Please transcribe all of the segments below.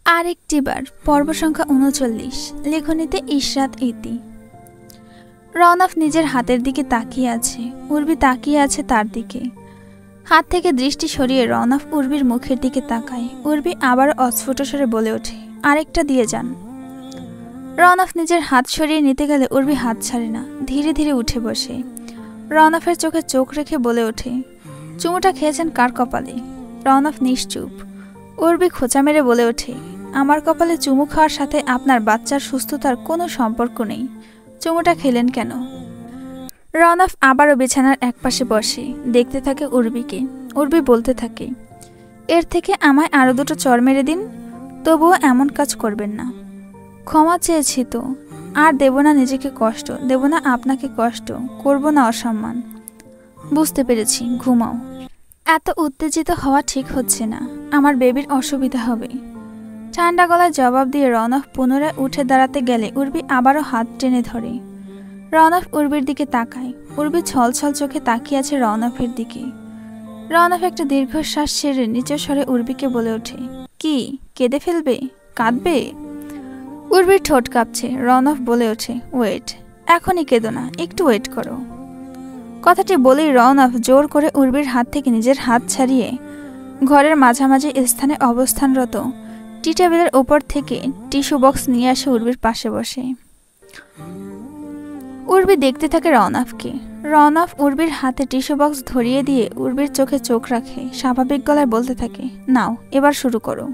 আরেকটি বার পর্ব সংখ্যা ৩৯। লেখনীতে ইশরাত ইতি। রওনক নিজের হাতের দিকে তাকিয়ে আছে, উর্বি তাকিয়ে আছে তার দিকে। হাত থেকে দৃষ্টি সরিয়ে রওনক উর্বির মুখের দিকে তাকায়। উর্বি আবার অস্ফুট স্বরে বলে ওঠে, আরেকটা দিয়ে যান। রওনক নিজের হাত সরিয়ে নিতে গেলে উর্বি হাত ছাড়ে না, ধীরে ধীরে উঠে বসে। রওনকের চোখে চোখ রেখে বলে ওঠে, চুমুটা খেয়েছেন কার কপালে? রওনক নিশ্চুপ। উর্বি খোঁচা মেরে বলে ওঠে, আমার কপালে চুমু খাওয়ার সাথে আপনার বাচ্চার সুস্থতার কোনো সম্পর্ক নেই। চুমুটা খেলেন কেন? রওনক আবারও বিছানার একপাশে বসে দেখতে থাকে উর্বিকে। উর্বি বলতে থাকে, এর থেকে আমায় আরও দুটো চড় মেরে দিন, তবুও এমন কাজ করবেন না। ক্ষমা চেয়েছি তো, আর দেব না নিজেকে কষ্ট, দেব না আপনাকে কষ্ট, করব না অসম্মান। বুঝতে পেরেছি, ঘুমাও। এত উত্তেজিত হওয়া ঠিক হচ্ছে না, আমার বেবির অসুবিধা হবে। ঠান্ডা গলায় জবাব দিয়ে রওনক পুনরায় উঠে দাঁড়াতে গেলে উর্বি আবারও হাত টেনে ধরে। রওনক উর্বির দিকে তাকায়। উর্বি ছলছল চোখে তাকিয়ে আছে রওনকের দিকে। রওনক একটা দীর্ঘশ্বাস ছেড়ে নিচের স্বরে উর্বিকে বলে ওঠে, কি কেঁদে ফেলবে? কাঁদবে? উর্বির ঠোঁট কাঁপছে। রওনক বলে ওঠে, ওয়েট, এখনই কেঁদো না, একটু ওয়েট করো। কথাটি বলেই রওনক জোর করে উর্বির হাত থেকে নিজের হাত ছাড়িয়ে ঘরের মাঝামাঝি স্থানে অবস্থানরত টি টেবিলের ওপর থেকে টিস্যু বক্স নিয়ে আসে উর্বির পাশে বসে। উর্বি দেখতে থাকে রওনককে। রওনক উর্বির হাতে টিস্যু বক্স ধরিয়ে দিয়ে উর্বির চোখে চোখ রাখে, স্বাভাবিক গলায় বলতে থাকে, নাও এবার শুরু করো।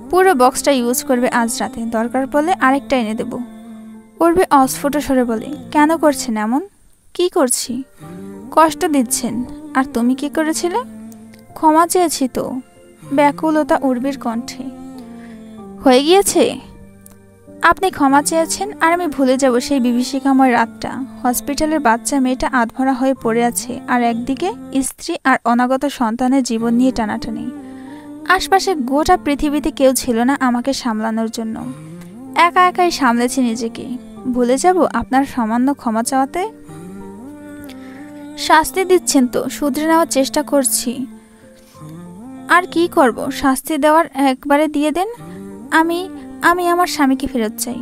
পুরো বক্সটা ইউজ করবে আজ রাতে, দরকার পড়লে আরেকটা এনে দেব। উর্বি অস্ফুট স্বরে বলে, কেন করছেন এমন? কি করছি? কষ্ট দিচ্ছেন। আর তুমি কি করেছিলে? ক্ষমা চেয়েছি তো। ব্যাকুলতা উর্বির কণ্ঠে। হয়ে গিয়েছে? আপনি ক্ষমা চেয়েছেন আর আমি ভুলে যাব সেই বিভীষিকাময় রাতটা। হসপিটালের বাচ্চা মেয়েটা আধমরা হয়ে পড়ে আছে, আর একদিকে স্ত্রী আর অনাগত সন্তানের জীবন নিয়ে টানাটানি। আশপাশে গোটা পৃথিবীতে কেউ ছিল না আমাকে সামলানোর জন্য। একা একাই সামলেছি নিজেকে। ভুলে যাব আপনার সামান্য ক্ষমা চাওয়াতে? শাস্তি দিচ্ছেন তো, শুধরে নেওয়ার চেষ্টা করছি। আর কি করব? শাস্তি দেওয়ার একবারে দিয়ে দেন। আমি আমি আমার স্বামীকে ফেরত চাই।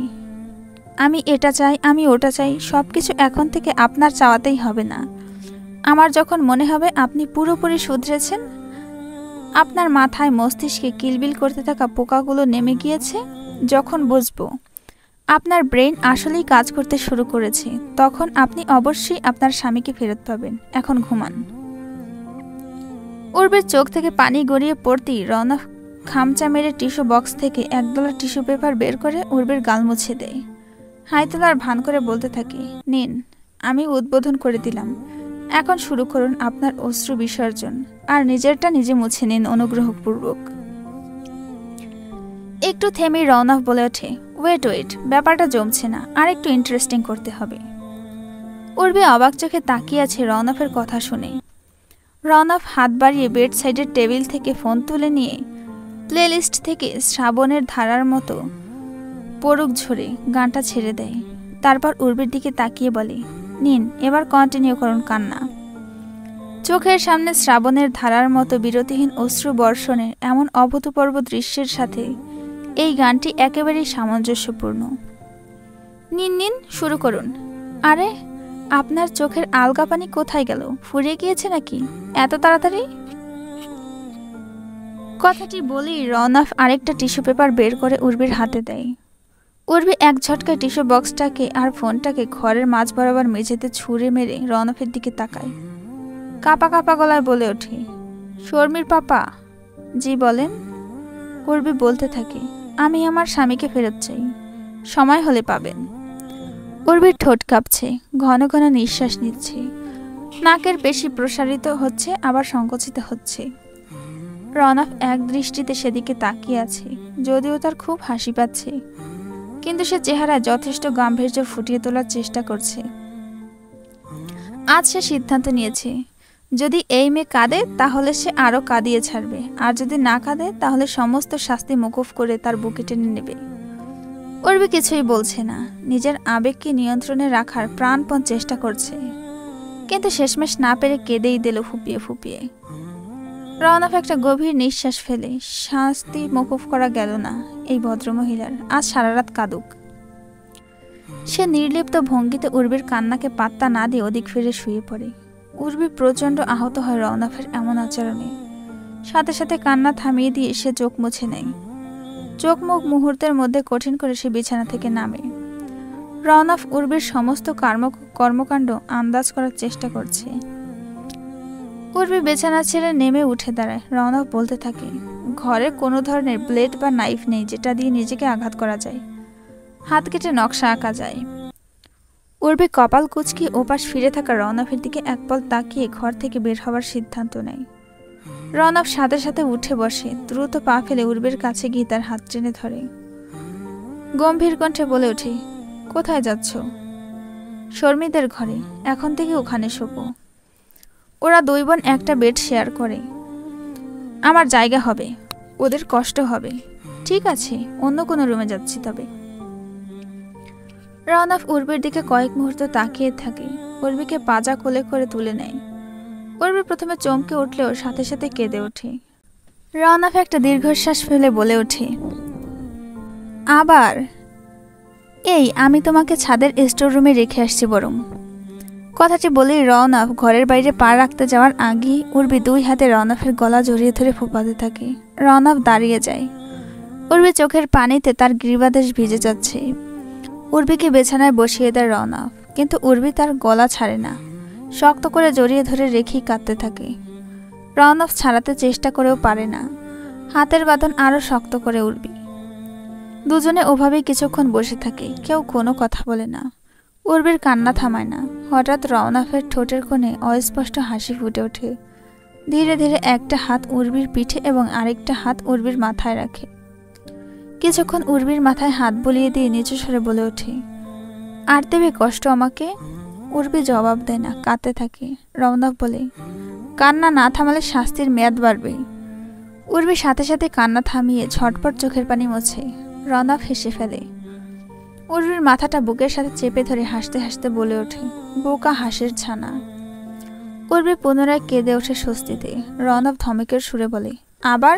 আমি এটা চাই, আমি ওটা চাই, সব কিছু এখন থেকে আপনার চাওয়াতেই হবে না। আমার যখন মনে হবে আপনি পুরোপুরি শুধরেছেন, আপনার মাথায় মস্তিষ্কে কিলবিল করতে থাকা পোকাগুলো নেমে গিয়েছে, যখন বুঝবো আপনার ব্রেন আসলেই কাজ করতে শুরু করেছে, তখন আপনি অবশ্যই আপনার স্বামীকে ফেরত পাবেন। এখন ঘুমান। উর্বির চোখ থেকে পানি গড়িয়ে পড়তেই রওনক খামচা মেরে টিস্যু বক্স থেকে একদলা টিস্যু পেপার বের করে উর্বির গাল মুছে দেয়। হাই তোলার ভান করে বলতে থাকে, নিন, আমি উদ্বোধন করে দিলাম। এখন শুরু করুন আপনার অশ্রু বিসর্জন, আর নিজেরটা নিজে মুছে নিন অনুগ্রহপূর্বক। একটু থেমেই রওনক বলে ওঠে, ওয়েট ওয়েট, ব্যাপারটা জমছে না, আর একটু ইন্টারেস্টিং করতে হবে। উর্বি অবাক চোখে তাকিয়ে আছে রওনকের কথা শুনে। রওনক হাত বাড়িয়ে বেড সাইডের টেবিল থেকে ফোন তুলে নিয়ে প্লেলিস্ট থেকে শ্রাবণের ধারার মতো পড়ুক ঝরে গানটা ছেড়ে দেয়। তারপর উর্বির দিকে তাকিয়ে বলে, নিন, এবার কন্টিনিউ করুন কান্না। চোখের সামনে শ্রাবণের ধারার মতো বিরতিহীন অশ্রু বর্ষণের এমন অভূতপূর্ব দৃশ্যের সাথে এই গানটি একেবারেই সামঞ্জস্যপূর্ণ। নিন নিন, শুরু করুন। আরে, আপনার চোখের আলগা পানি কোথায় গেল? ফুরিয়ে গিয়েছে নাকি এত তাড়াতাড়ি? কথাটি বলেই রওনক আরেকটা টিস্যু পেপার বের করে উর্বির হাতে দেয়। উর্বি এক ঝটকায় টিস্যু বক্সটাকে আর ফোনটাকে ঘরের মাঝ বরাবর মেঝেতে ছুঁড়ে মেরে রওনকের দিকে তাকায়। কাঁপা কাঁপা গলায় বলে ওঠে, শর্মির পাপা। জি বলেন। উর্বি বলতে থাকে, আমি আমার স্বামীকে ফেরত চাই, সময় হলে পাবেন। উর্বির ঠোঁট কাঁপছে, ঘন ঘন নিঃশ্বাস নিচ্ছে। নাকের পেশি প্রসারিত হচ্ছে, আবার সংকুচিত হচ্ছে। রওনক এক দৃষ্টিতে সেদিকে তাকিয়ে আছে, যদিও তার খুব হাসি পাচ্ছে, কিন্তু সে চেহারায় যথেষ্ট গাম্ভীর্য ফুটিয়ে তোলার চেষ্টা করছে। আজ সে সিদ্ধান্ত নিয়েছে, যদি এই মেয়ে কাঁদে তাহলে সে আরও কাঁদিয়ে ছাড়বে, আর যদি না কাঁদে তাহলে সমস্ত শাস্তি মকুফ করে তার বুকে টেনে নেবে। উর্বি কিছুই বলছে না, নিজের আবেগকে নিয়ন্ত্রণে রাখার প্রাণপণ চেষ্টা করছে, কিন্তু শেষমেশ না পেরে কেঁদেই দিল ফুপিয়ে ফুপিয়ে। রওনক একটা গভীর নিঃশ্বাস ফেলে শাস্তি মকুফ করা গেল না এই ভদ্রমহিলার, আজ সারা রাত কাঁদুক। সে নির্লিপ্ত ভঙ্গিতে উর্বির কান্নাকে পাত্তা না দিয়ে ওদিক ফিরে শুয়ে পড়ে। উর্বি প্রচণ্ড আহত হয় রওনকের এমন আচরণে। সাথে সাথে কান্না থামিয়ে দিয়ে সে চোখ মুছে নেয়। চোখ মুখ মুহূর্তের মধ্যে কঠিন করে সে বিছানা থেকে নামে। রওনক উর্বির সমস্ত কর্মকাণ্ড আন্দাজ করার চেষ্টা করছে। উর্বি বিছানা ছেড়ে নেমে উঠে দাঁড়ায়। রওনক বলতে থাকে, ঘরে কোনো ধরনের ব্লেড বা নাইফ নেই যেটা দিয়ে নিজেকে আঘাত করা যায়। হাত কেটে নকশা আঁকা যায়। উর্বি কপাল কুঁচকি ওপাশ ফিরে থাকা রওনকের দিকে একপল তাকিয়ে ঘর থেকে বের হওয়ার সিদ্ধান্ত নেয়। রওনক সাথে সাথে উঠে বসে, দ্রুত পা ফেলে উর্বির কাছে গিয়ে তার হাত টেনে ধরে। গম্ভীর কণ্ঠে বলে ওঠে, কোথায় যাচ্ছ? শর্মিদের ঘরে, এখন থেকে ওখানে শোবো। ওরা দুই বোন একটা বেড শেয়ার করে। আমার জায়গা হবে, ওদের কষ্ট হবে। ঠিক আছে, অন্য কোনো রুমে যাচ্ছি তবে। রওনক উর্বির দিকে কয়েক মুহূর্ত তাকিয়ে থাকে। উর্বিকে পাজা কোলে করে তুলে নেয়। উর্বি প্রথমে চমকে উঠলেও সাথে সাথে কেঁদে ওঠে। রওনক একটা দীর্ঘশ্বাস ফেলে বলে ওঠে, আবার? এই, আমি তোমাকে ছাদের স্টোর রুমে রেখে আসছি বরং। কথাটি বলেই রওনক ঘরের বাইরে পা রাখতে যাওয়ার আগেই উর্বি দুই হাতে রওনকের গলা জড়িয়ে ধরে ফোঁপাতে থাকে। রওনক দাঁড়িয়ে যায়। উর্বি চোখের পানিতে তার গ্রীবাদেশ ভিজে যাচ্ছে। উর্বিকে বিছানায় বসিয়ে দেয় রওনক, কিন্তু উর্বি তার গলা ছাড়ে না। শক্ত করে জড়িয়ে ধরে রেখেই কাঁদতে থাকে। রওনক ছাড়াতে চেষ্টা করেও পারে না। হাতের বাঁধন আরও শক্ত করে উর্বি। দুজনে ওভাবেই কিছুক্ষণ বসে থাকে, কেউ কোনো কথা বলে না। উর্বির কান্না থামায় না। হঠাৎ রওনকের ঠোঁটের কোণে অস্পষ্ট হাসি ফুটে ওঠে। ধীরে ধীরে একটা হাত উর্বির পিঠে এবং আরেকটা হাত উর্বির মাথায় রাখে। কিছুক্ষণ উর্বির মাথায় হাত বুলিয়ে দিয়ে নিচু স্বরে বলে ওঠে, আর দেবে কষ্ট আমাকে? উর্বি জবাব দেয় না, কাঁদতে থাকে। রওনক বলে, কান্না না থামালে শাস্তির মেয়াদ বাড়বে। উর্বি সাথে সাথে কান্না থামিয়ে ঝটপট চোখের পানি মোছে। রওনক হেসে ফেলে। উর্বির মাথাটা বুকের সাথে চেপে ধরে হাসতে হাসতে বলে ওঠে, বোকা হাঁসের ছানা। উর্বি পুনরায় কেঁদে ওঠে স্বস্তিতে। রওনক ধমকের সুরে বলে, আবার?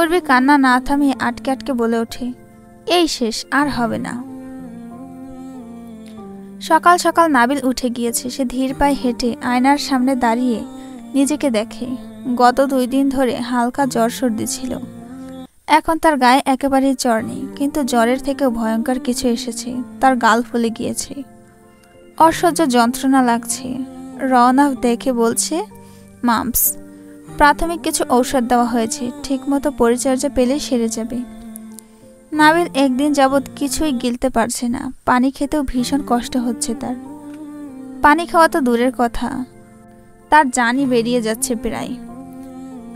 উর্বি কান্না না থামিয়ে আটকে আটকে বলে ওঠে, এই শেষ, আর হবে না। সকাল সকাল নাবিল উঠে গিয়েছে। সে ধীর পায়ে হেঁটে আয়নার সামনে দাঁড়িয়ে নিজেকে দেখে। গত 2 দিন ধরে হালকা জ্বর সর্দি ছিল। এখন তার গায়ে একেবারেই জ্বর নেই, কিন্তু জ্বরের থেকেও ভয়ঙ্কর কিছু এসেছে। তার গাল ফুলে গিয়েছে, অসহ্য যন্ত্রণা লাগছে। রওনক দেখে বলছে, মাম্পস। প্রাথমিক কিছু ঔষধ দেওয়া হয়েছে, ঠিকমতো পরিচর্যা পেলেই সেরে যাবে। নাবিল একদিন যাবৎ কিছুই গিলতে পারছে না। পানি খেতেও ভীষণ কষ্ট হচ্ছে তার। পানি খাওয়া তো দূরের কথা, তার জানই বেরিয়ে যাচ্ছে প্রায়।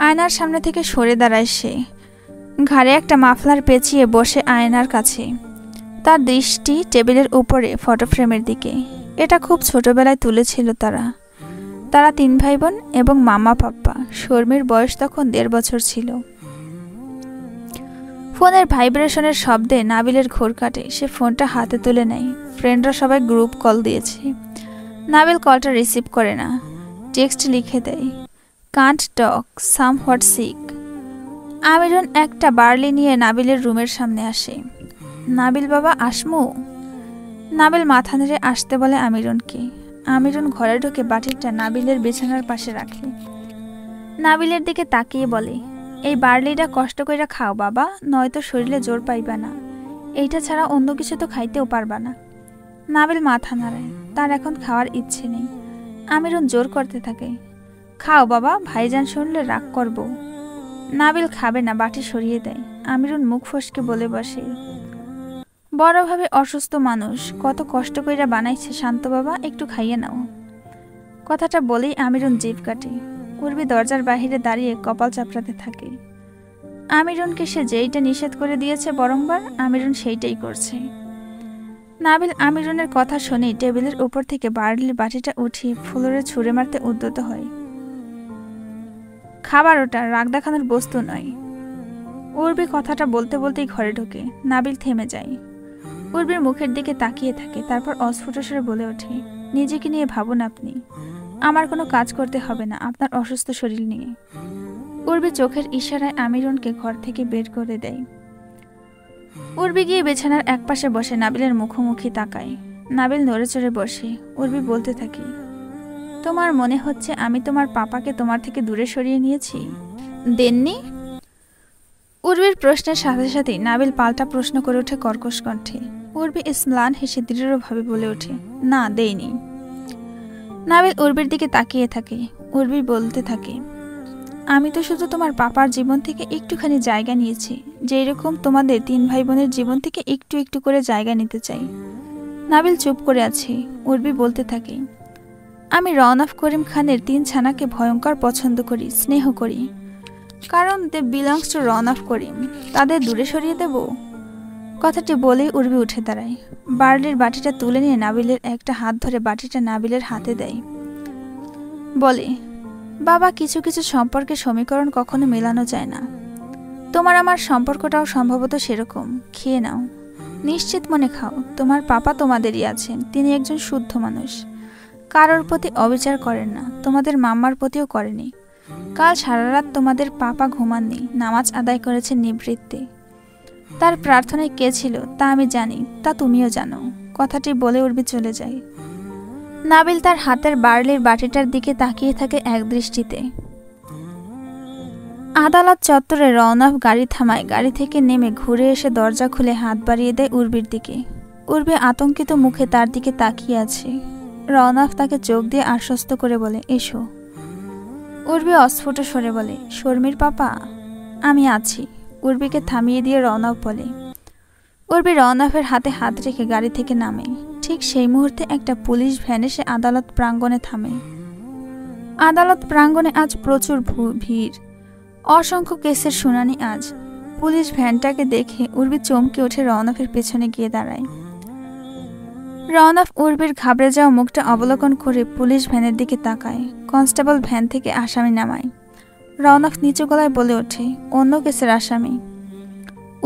আয়নার সামনে থেকে সরে দাঁড়ায় সে। ঘাড়ে একটা মাফলার পেঁচিয়ে বসে আয়নার কাছে। তার দৃষ্টি টেবিলের উপরে ফটো ফ্রেমের দিকে। এটা খুব ছোটবেলায় তুলেছিল তারা। 3 ভাই বোন এবং মামা পাপ্পা। শর্মির বয়স তখন 1.5 বছর ছিল। ফোনের ভাইব্রেশনের শব্দে নাবিলের ঘোর কাটে। সে ফোনটা হাতে তুলে নেয়। ফ্রেন্ডরা সবাই গ্রুপ কল দিয়েছে। নাবিল কলটা রিসিভ করে না, টেক্সট লিখে দেয়, কান্ট টক, সামহট সিক। আমিরুন একটা বার্লি নিয়ে নাবিলের রুমের সামনে আসে। নাবিল বাবা, আসমু? নাবিল মাথা নেড়ে আসতে বলে আমিরুনকে। আমিরুন ঘরে ঢুকে বাটিটা নাবিলের বিছানার পাশে রাখে। নাবিলের দিকে তাকিয়ে বলে, এই বার্লিটা কষ্ট কইরা খাও বাবা, নয়তো শরীরে জোর পাইবা না। এইটা ছাড়া অন্য কিছু তো খাইতেও পারবা না। নাবিল মাথা নাড়ায়, তার এখন খাওয়ার ইচ্ছে নেই। আমিরুন জোর করতে থাকে, খাও বাবা, ভাইজান শুনলে রাগ করব। নাবিল খাবে না, বাটি সরিয়ে দেয়। আমিরুন মুখ ফসকে বলে বসে, বড়ভাবে অসুস্থ মানুষ, কত কষ্ট কইরা বানাইছে, শান্ত বাবা, একটু খাইয়ে নাও। কথাটা বলেই আমিরুন জিভ কাটে। উর্বি দরজার বাহিরে দাঁড়িয়ে কপাল চাপড়াতে থাকে। আমিরুনকে সে যেইটা নিষেধ করে দিয়েছে বরংবার আমিরুন সেইটাই করছে। নাবিল আমিরুনের কথা শুনেই টেবিলের উপর থেকে বার্লির বাটিটা উঠিয়ে ফ্লোরে ছুঁড়ে মারতে উদ্যত হয়। খাবার ওটা, রাগ দেখানোর বস্তু নয়। উর্বি কথাটা বলতে বলতেই ঘরে ঢোকে। নাবিল থেমে যায়। উর্বির মুখের দিকে তাকিয়ে থাকে, তারপর অস্ফুট স্বরে বলে ওঠে, নিজেকে নিয়ে ভাবুন আপনি। আমার কোনো কাজ করতে হবে না আপনার অসুস্থ শরীর নিয়ে। উর্বি চোখের ইশারায় আমিরুনকে ঘর থেকে বের করে দেয়। উর্বি গিয়ে বিছানার একপাশে বসে নাবিলের মুখোমুখি তাকায়। নাবিল নড়ে চড়ে বসে। উর্বি বলতে থাকে, তোমার মনে হচ্ছে আমি তোমার পাপাকে তোমার থেকে দূরে সরিয়ে নিয়েছি? দেননি? উর্বির প্রশ্নের সাথে সাথেই নাবিল পাল্টা প্রশ্ন করে ওঠে কর্কশ কণ্ঠে। উর্বি ম্লান হেসে দৃঢ়ভাবে বলে ওঠে, না দেইনি। নাবিল উর্বির দিকে তাকিয়ে থাকে। উর্বি বলতে থাকে, আমি তো শুধু তোমার পাপার জীবন থেকে একটুখানি জায়গা নিয়েছি, যেই রকম তোমাদের 3 ভাই বোনের জীবন থেকে একটু একটু করে জায়গা নিতে চাই। নাবিল চুপ করে আছে। উর্বি বলতে থাকে, আমি রওনাফ করিম খানের 3 ছানাকে ভয়ঙ্কর পছন্দ করি, স্নেহ করি, কারণ দে বিলংস টু রওনাফ করিম। তাদের দূরে সরিয়ে দেব? কথাটি বলেই উর্বি উঠে দাঁড়ায়। বার্লির বাটিটা তুলে নিয়ে নাবিলের একটা হাত ধরে বাটিটা নাবিলের হাতে দেয়। বলে, বাবা, কিছু কিছু সম্পর্কে সমীকরণ কখনো মেলানো যায় না। তোমার আমার সম্পর্কটাও সম্ভবত সেরকম। খেয়ে নাও, নিশ্চিত মনে খাও। তোমার পাপা তোমাদেরই আছেন, তিনি একজন শুদ্ধ মানুষ, কারোর প্রতি অবিচার করেন না, তোমাদের মাম্মার প্রতিও করেনি। কাল সারা রাত তোমাদের পাপা ঘুমাননি, নামাজ আদায় করেছেন নিবৃত্তে। তার প্রার্থনায় কে ছিল তা আমি জানি, তা তুমিও জানো। কথাটি বলে উর্বি চলে যায়। নাবিল তার হাতের বার্লির বাটিটার দিকে তাকিয়ে থাকে এক দৃষ্টিতে। আদালত চত্বরে রওনাফ গাড়ি থামায়। গাড়ি থেকে নেমে ঘুরে এসে দরজা খুলে হাত বাড়িয়ে দেয় উর্বির দিকে। উর্বি আতঙ্কিত মুখে তার দিকে তাকিয়ে আছে। রওনাফ তাকে চোখ দিয়ে আশ্বস্ত করে বলে, এসো। উর্বি অস্ফুট স্বরে বলে, শর্মির পাপা, আমি আছি। উর্বিকে থামিয়ে দিয়ে রওনাফ বলে। উর্বি রওনাফের হাতে হাত রেখে গাড়ি থেকে নামে। ঠিক সেই মুহূর্তে একটা পুলিশ ভ্যান এসে আদালত প্রাঙ্গণে থামে। আদালত প্রাঙ্গণে আজ প্রচুর ভিড়, অসংখ্য কেসের শুনানি আজ। পুলিশ ভ্যানটাকে দেখে উর্বি চমকে উঠে রওনাফের পেছনে গিয়ে দাঁড়ায়। রওনাফ উর্বির ঘাবড়ে যাওয়া মুখটা অবলোকন করে পুলিশ ভ্যানের দিকে তাকায়। কনস্টেবল ভ্যান থেকে আসামি নামায়। রওনাফ নিচু গলায় বলে ওঠে, অন্য কেসের আসামি।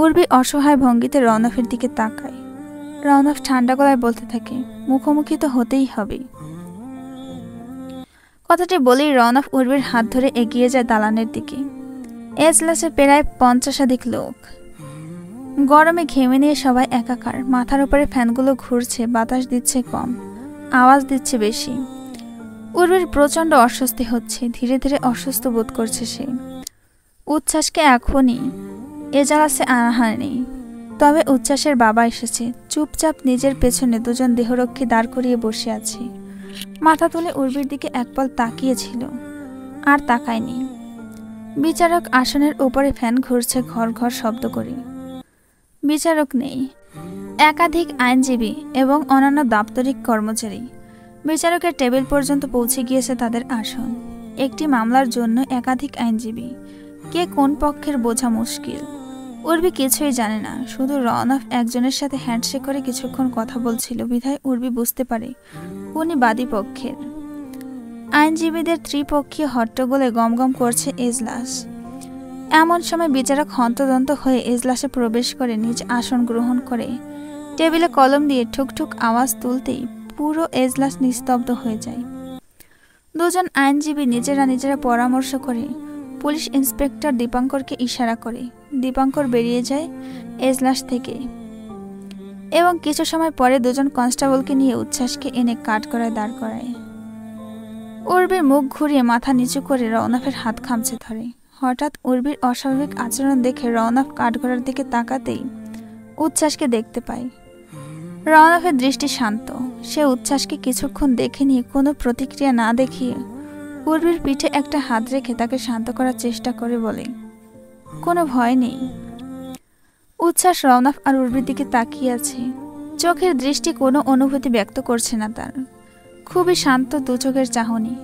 উর্বি অসহায় ভঙ্গিতে রওনাফের দিকে তাকায়। রওনাফ ঠান্ডা গলায় বলতে থাকে, মুখোমুখি তো হতেই হবে। কথাটি বলেই রওনাফ উর্বির হাত ধরে এগিয়ে যায় দালানের দিকে। এজলাসে প্রায় 50 লোক। গরমে ঘেমে নিয়ে সবাই একাকার। মাথার উপরে ফ্যানগুলো ঘুরছে, বাতাস দিচ্ছে কম, আওয়াজ দিচ্ছে বেশি। উর্বির প্রচণ্ড অস্বস্তি হচ্ছে। ধীরে ধীরে অসুস্থ বোধ করছে সে। উচ্ছ্বাসকে এখনই এজলাসে আনা হয়নি, তবে উচ্ছ্বাসের বাবা এসেছে। চুপচাপ নিজের পেছনে 2জন দেহরক্ষী দাঁড় করিয়ে বসে আছে। মাথা তুলে উর্বির দিকে একপল তাকিয়েছিল, আর তাকায়নি। বিচারক আসনের উপরে ফ্যান ঘুরছে ঘর ঘর শব্দ করে। বিচারক নেই, একাধিক আইনজীবী এবং অন্যান্য দাপ্তরিক কর্মচারী। বিচারকের টেবিল পর্যন্ত পৌঁছে গিয়েছে তাদের আসন। একটি মামলার জন্য একাধিক আইনজীবী, কে কোন পক্ষের বোঝা মুশকিল। উর্বি কিছুই জানে না, শুধু রওনাফ একজনের সাথে হ্যান্ডশেক করে কিছুক্ষণ কথা বলছিল বিধায় উর্বি বুঝতে পারে উনি বাদী পক্ষের। আইনজীবীদের ত্রিপক্ষীয় হট্টগোলে গমগম করছে এজলাস। এমন সময় বিচারক হন্তদন্ত হয়ে এজলাসে প্রবেশ করে নিজ আসন গ্রহণ করে টেবিলে কলম দিয়ে ঠুকঠুক আওয়াজ তুলতেই পুরো এজলাস নিস্তব্ধ হয়ে যায়। 2জন আইনজীবী নিজেরা পরামর্শ করে পুলিশ ইন্সপেক্টর দীপাঙ্করকে ইশারা করে। দীপাঙ্কর বেরিয়ে যায় এজলাস থেকে এবং কিছু সময় পরে 2জন কনস্টেবলকে নিয়ে উচ্ছ্বাসকে এনে কাঠগড়ায় দাঁড় করায়। উর্বির মুখ ঘুরিয়ে মাথা নিচু করে রওনাফের হাত খামচে ধরে। হঠাৎ উর্বির অস্বাভাবিক আচরণ দেখে রওনাফ কাঠগড়ার দিকে তাকাতেই উচ্ছ্বাসকে দেখতে পায়। রওনাফের দৃষ্টি শান্ত। সে উচ্ছ্বাসকে কিছুক্ষণ দেখে নিয়ে কোনো প্রতিক্রিয়া না দেখিয়ে উর্বির পিঠে একটা হাত রেখে তাকে শান্ত করার চেষ্টা করে বলে, কোনো ভয় নেই। উচ্ছ্বাস রওনাফ আর উর্বির দিকে তাকিয়ে আছে। চোখের দৃষ্টি কোনো অনুভূতি ব্যক্ত করছে না তার। খুবই শান্ত 2 চোখের চাহনি।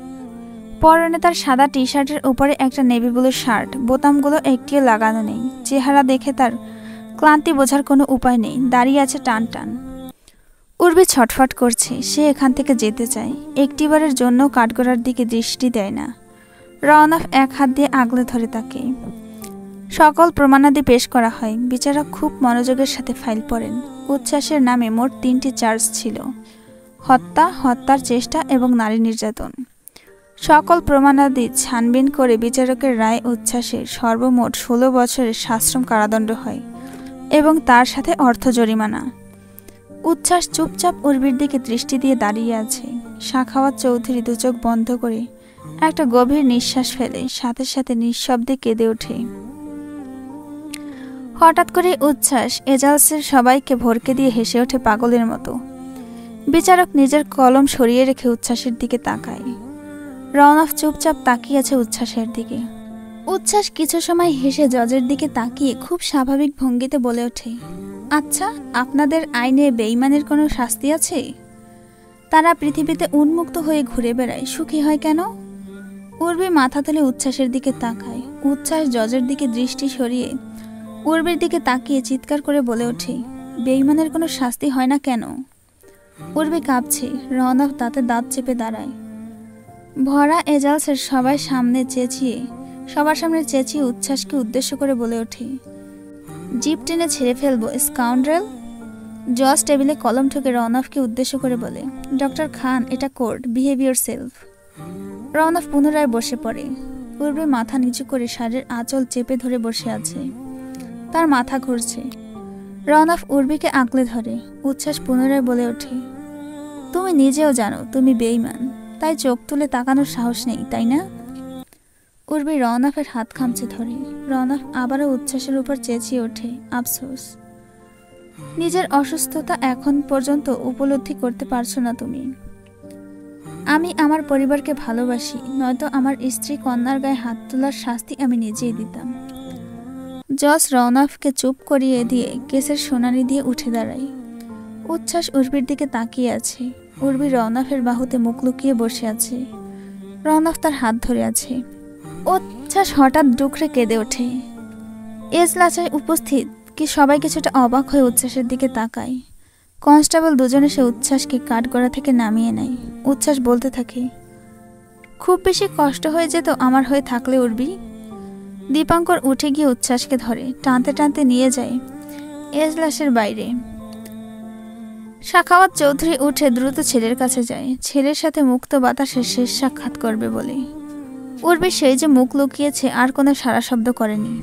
পরনে তার সাদা টি শার্টের উপরে একটা নেভি ব্লু শার্ট, বোতামগুলো একটিও লাগানো নেই। চেহারা দেখে তার ক্লান্তি বোঝার কোনো উপায় নেই। দাঁড়িয়ে আছে টান টান। উর্বি ছটফট করছে। সে এখান থেকে যেতে চায়। একটিবারের জন্য কাঠগড়ার দিকে দৃষ্টি দেয় না। রওনাফ এক হাত দিয়ে আগলে ধরে তাকে। সকল প্রমাণাদি পেশ করা হয়। বিচারক খুব মনোযোগের সাথে ফাইল পড়েন। উচ্ছ্বাসের নামে মোট 3টি চার্জ ছিল: হত্যা, হত্যার চেষ্টা এবং নারী নির্যাতন। সকল প্রমাণাদি ছানবিন করে বিচারকের রায় উচ্ছ্বাসের সর্বমোট 16 বছরের সাশ্রম কারাদণ্ড হয় এবং তার সাথে অর্থ জরিমানা। উচ্ছ্বাস চুপচাপ উর্বির দিকে দৃষ্টি দিয়ে দাঁড়িয়ে আছে। সাখাওয়াত চৌধুরী দুচোখ বন্ধ করে একটা গভীর নিঃশ্বাস ফেলে সাথে সাথে নিঃশব্দে কেঁদে ওঠে। হঠাৎ করে উচ্ছ্বাস এজালসের সবাইকে ভরকে দিয়ে হেসে ওঠে পাগলের মতো। বিচারক নিজের কলম সরিয়ে রেখে উচ্ছ্বাসের দিকে তাকায়। রওনক চুপচাপ তাকিয়ে আছে উচ্ছ্বাসের দিকে। উচ্ছ্বাস কিছু সময় হেসে জজের দিকে তাকিয়ে খুব স্বাভাবিক ভঙ্গিতে বলে ওঠে, আচ্ছা, আপনাদের আইনে বেঈমানের কোনো শাস্তি আছে? তারা পৃথিবীতে উন্মুক্ত হয়ে ঘুরে বেড়ায়, সুখী হয় কেন? উর্বি মাথা তুলে উচ্ছ্বাসের দিকে তাকায়। উচ্ছ্বাস জজের দিকে দৃষ্টি সরিয়ে উর্বির দিকে তাকিয়ে চিৎকার করে বলে ওঠে, বেঈমানের কোনো শাস্তি হয় না কেন? উর্বি কাঁপছে। রওনক দাঁতে দাঁত চেপে দাঁড়ায়। ভরা এজালসের সবার সামনে চেঁচিয়ে উচ্ছ্বাসকে উদ্দেশ্য করে বলে ওঠে, জিপ টেনে ছেড়ে ফেলবো স্কাউন্ড্রেল। জজ টেবিলে কলম ঠুকে রওনককে উদ্দেশ্য করে বলে, ডক্টর খান, এটা কোর্ট, বিহেভ ইয়োরসেলফ। রওনক পুনরায় বসে পড়ে। উর্বি মাথা নিচু করে শাড়ির আঁচল চেপে ধরে বসে আছে। তার মাথা ঘুরছে। রওনক উর্বিকে আঁকলে ধরে। উচ্ছ্বাস পুনরায় বলে ওঠে, তুমি নিজেও জানো তুমি বেঈমান, তাই চোখ তুলে তাকানোর সাহস নেই, তাই না? উর্বি রওনকের হাত খামচে ধরে। রওনক আবারও উচ্ছ্বাসের উপর চেঁচিয়ে ওঠে, আফসোস, নিজের অসুস্থতা এখন পর্যন্ত উপলব্ধি করতে পারছো না তুমি। আমি আমার পরিবারকে ভালোবাসি, নয়তো আমার স্ত্রী কন্যার গায়ে হাত তোলার শাস্তি আমি নিজেই দিতাম। জজ রওনককে চুপ করিয়ে দিয়ে কেসের শুনানি দিয়ে উঠে দাঁড়ায়। উচ্ছ্বাস উর্বির দিকে তাকিয়ে আছে। উর্বি রওনকের বাহুতে মুখ লুকিয়ে বসে আছে। রওনক তার হাত ধরে আছে। উচ্ছ্বাস হঠাৎ ডুকরে কেঁদে ওঠে। এজলাসে উপস্থিত কি সবাই কিছুটা অবাক হয়ে উচ্ছ্বাসের দিকে তাকায়। কনস্টেবল দুজনে সে উচ্ছ্বাসকে কাঠগড়া থেকে নামিয়ে নেয়। উচ্ছ্বাস বলতে থাকে, খুব বেশি কষ্ট হয়ে যেত আমার হয়ে থাকলে উর্বি। দীপঙ্কর উঠে গিয়ে উচ্ছ্বাসকে ধরে টানতে টানতে নিয়ে যায় এজলাসের বাইরে। সাখাওয়াত চৌধুরী উঠে দ্রুত ছেলের কাছে যায়, ছেলের সাথে মুক্ত বাতাসে শেষ সাক্ষাৎ করবে বলে। উর্বি সেই যে মুখ লুকিয়েছে আর কোনো সারা শব্দ করেনি।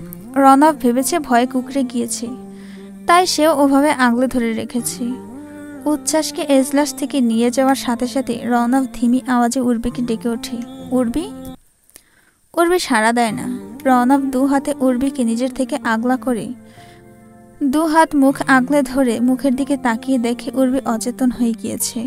রওনক ভেবেছে ভয়ে কুঁকড়ে গিয়েছে, তাই সেও ওভাবে আগলে ধরে রেখেছে। উচ্ছ্বাসকে এজলাস থেকে নিয়ে যাওয়ার সাথে সাথে রওনক ধিমি আওয়াজে উর্বিকে ডেকে ওঠে, উর্বি। উর্বি সাড়া দেয় না। রওনক দু হাতে উর্বিকে নিজের থেকে আগলা করে দু হাত মুখ আগলে ধরে মুখের দিকে তাকিয়ে দেখে উর্বি অচেতন হয়ে গিয়েছে।